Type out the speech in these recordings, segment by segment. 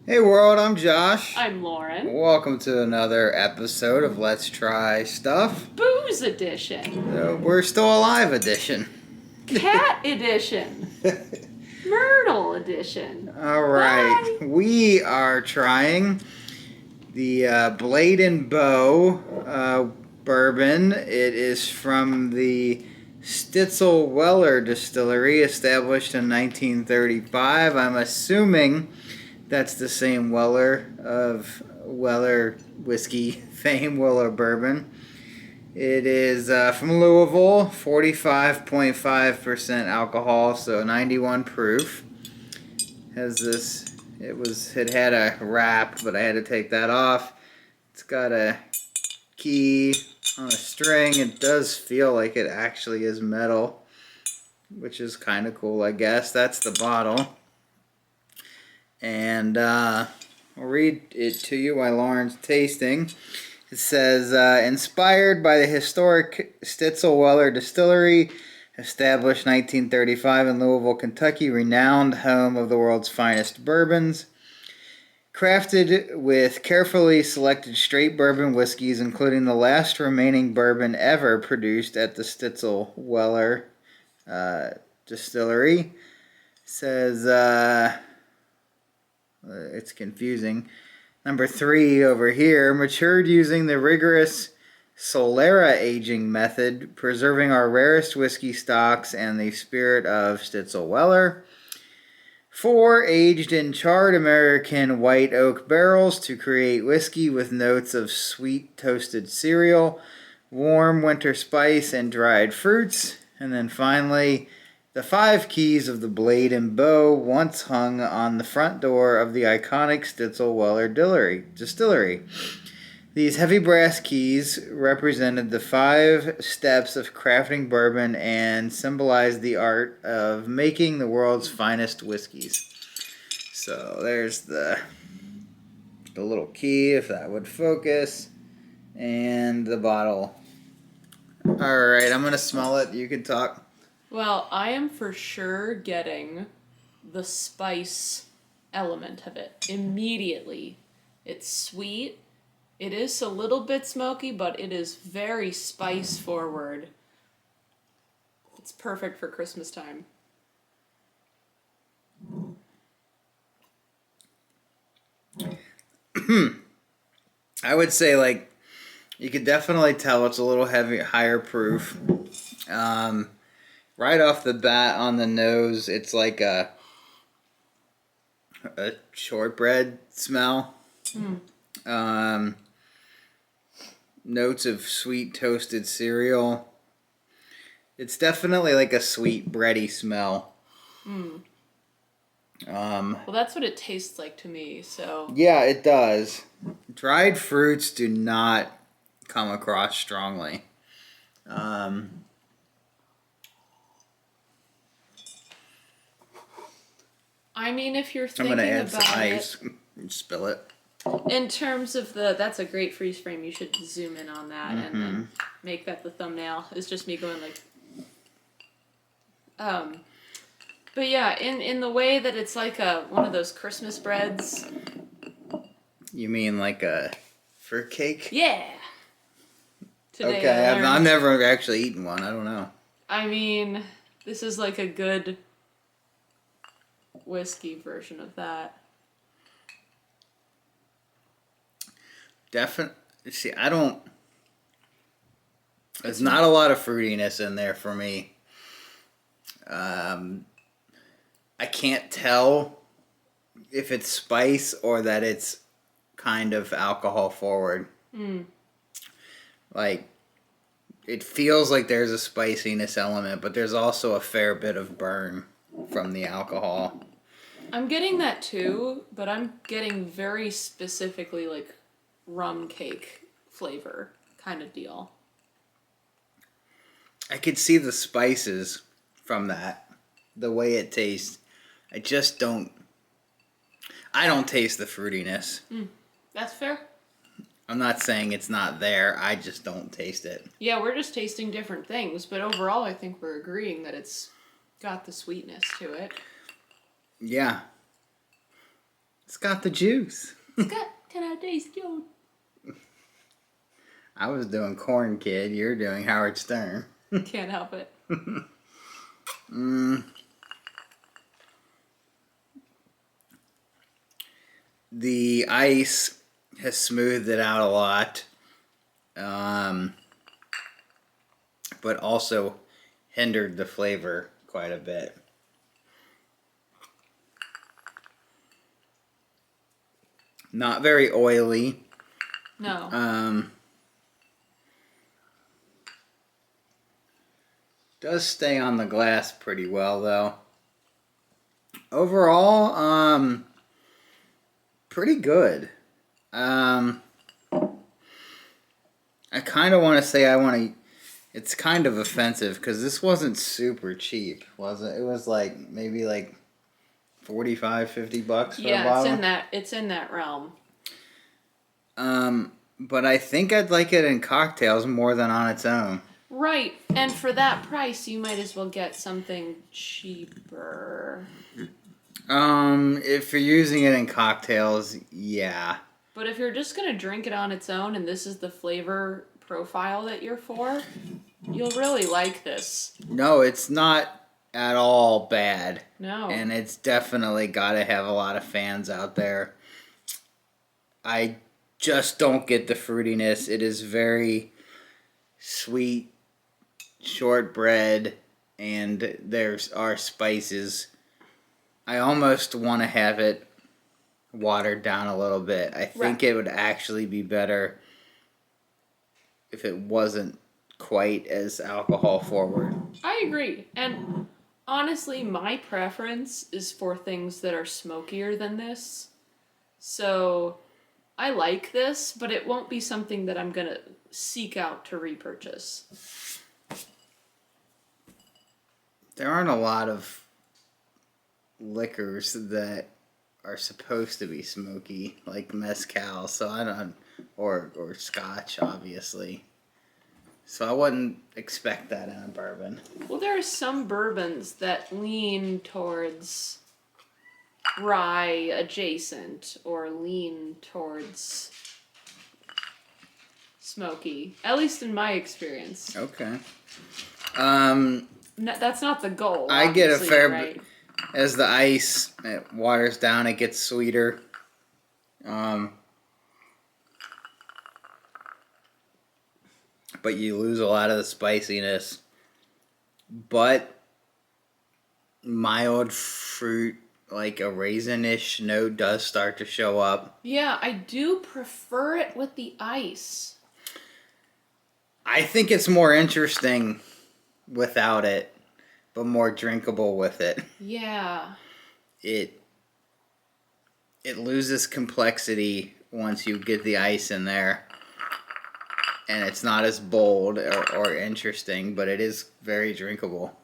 Hey world, I'm Josh. I'm Lauren. Welcome to another episode of Let's Try Stuff. Booze edition. We're still alive edition. Cat edition. Myrtle edition. All right, Bye. we are trying the Blade and Bow bourbon. It is from the Stitzel Weller distillery, established in 1935. I'm assuming that's the same Weller of Weller whiskey fame, Weller bourbon. It is from Louisville, 45.5% alcohol, so 91 proof. Has this, it had a wrap, but I had to take that off. It's got a key on a string. It does feel like it actually is metal, which is kind of cool, I guess. That's the bottle. And I'll read it to you while Lauren's tasting. It says, inspired by the historic Stitzel Weller Distillery, established 1935 in Louisville, Kentucky, renowned home of the world's finest bourbons. Crafted with carefully selected straight bourbon whiskeys, including the last remaining bourbon ever produced at the Stitzel Weller Distillery. It says, it's confusing. Number 3 over here, matured using the rigorous Solera aging method, preserving our rarest whiskey stocks and the spirit of Stitzel Weller. 4, aged in charred American white oak barrels to create whiskey with notes of sweet toasted cereal, warm winter spice, and dried fruits. And then finally, the 5 keys of the Blade and Bow once hung on the front door of the iconic Stitzel Weller distillery. These heavy brass keys represented the 5 steps of crafting bourbon and symbolized the art of making the world's finest whiskeys. So there's the little key, if that would focus, and the bottle. All right, I'm going to smell it. You can talk. Well, I am for sure getting the spice element of it immediately. It's sweet. It is a little bit smoky, but it is very spice forward. It's perfect for Christmas time. I would say, like, you could definitely tell it's a little heavy, higher proof. Right off the bat on the nose, it's like a shortbread smell. Notes of sweet toasted cereal. It's definitely like a sweet bready smell. Well, that's what it tastes like to me, so... Yeah, it does. Dried fruits do not come across strongly. I mean, if you're I'm thinking gonna add some about ice. it... Spill it. In terms of that's a great freeze frame. You should zoom in on that and then make that the thumbnail. It's just me going like, but yeah, in the way that it's like one of those Christmas breads. You mean like a fruitcake? Yeah. Today Okay, I learned, I've never actually eaten one. I don't know. I mean, this is like a good whiskey version of that. Definitely. See, I don't. There's not a lot of fruitiness in there for me. I can't tell if it's spice or that it's kind of alcohol forward. Like, it feels like there's a spiciness element, but there's also a fair bit of burn from the alcohol. I'm getting that too, but I'm getting very specifically like rum cake flavor kind of deal. I could see the spices from that, the way it tastes. I just don't. I don't taste the fruitiness. That's fair. I'm not saying it's not there. I just don't taste it. Yeah, we're just tasting different things, but overall I think we're agreeing that it's got the sweetness to it. Yeah. It's got the juice. Can I taste you? I was doing Corn Kid. You're doing Howard Stern. Can't help it. The ice has smoothed it out a lot, but also hindered the flavor quite a bit. Not very oily. No. Does stay on the glass pretty well though. Overall, pretty good. I kind of want to say it's kind of offensive because this wasn't super cheap, was it? It was like maybe like $45, $50 for a bottle. It's in that realm. But I think I'd like it in cocktails more than on its own. Right, and for that price, you might as well get something cheaper. If you're using it in cocktails, yeah. But if you're just gonna drink it on its own and this is the flavor profile that you're for, you'll really like this. No, it's not at all bad. No. And it's definitely got to have a lot of fans out there. I just don't get the fruitiness. It is very sweet, shortbread, and there's our spices. I almost want to have it watered down a little bit. I think it would actually be better if it wasn't quite as alcohol forward. I agree. And honestly, my preference is for things that are smokier than this. So I like this, but it won't be something that I'm going to seek out to repurchase. There aren't a lot of liquors that are supposed to be smoky, like mezcal, so I don't, or scotch, obviously. So I wouldn't expect that in a bourbon. Well, there are some bourbons that lean towards rye adjacent or lean towards smoky, at least in my experience. Okay. No, that's not the goal. I get a fair right? As the ice it waters down, it gets sweeter. But you lose a lot of the spiciness. But mild fruit, like a raisin-ish note, does start to show up. Yeah, I do prefer it with the ice. I think it's more interesting without it, but more drinkable with it. Yeah. It loses complexity once you get the ice in there. And it's not as bold or interesting, but it is very drinkable.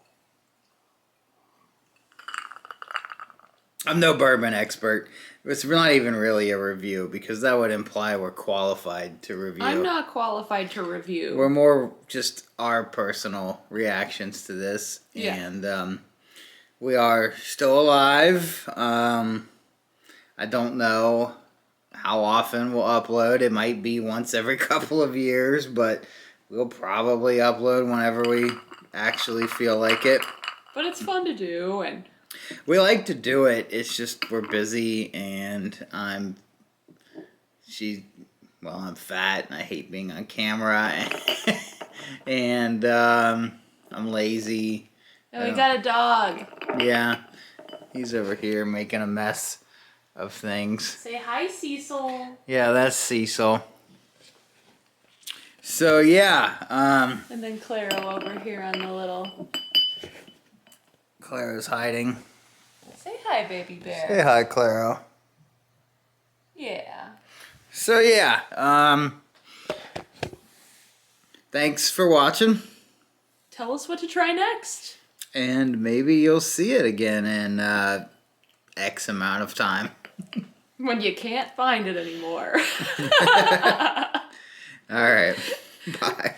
I'm no bourbon expert. It's not even really a review because that would imply we're qualified to review. I'm not qualified to review. We're more just our personal reactions to this. Yeah. And we are still alive. I don't know how often we'll upload. It might be once every couple of years, but we'll probably upload whenever we actually feel like it. But it's fun to do, and we like to do it. It's just we're busy, and I'm fat, and I hate being on camera, and I'm lazy. we got a dog. Yeah, he's over here making a mess of things. Say hi, Cecil. Yeah, that's Cecil. So yeah, And then Claro over here on the little. Clara's hiding. Say hi, baby bear. Say hi, Clara. Yeah. So yeah, thanks for watching. Tell us what to try next. And maybe you'll see it again in X amount of time. When you can't find it anymore. All right. Bye.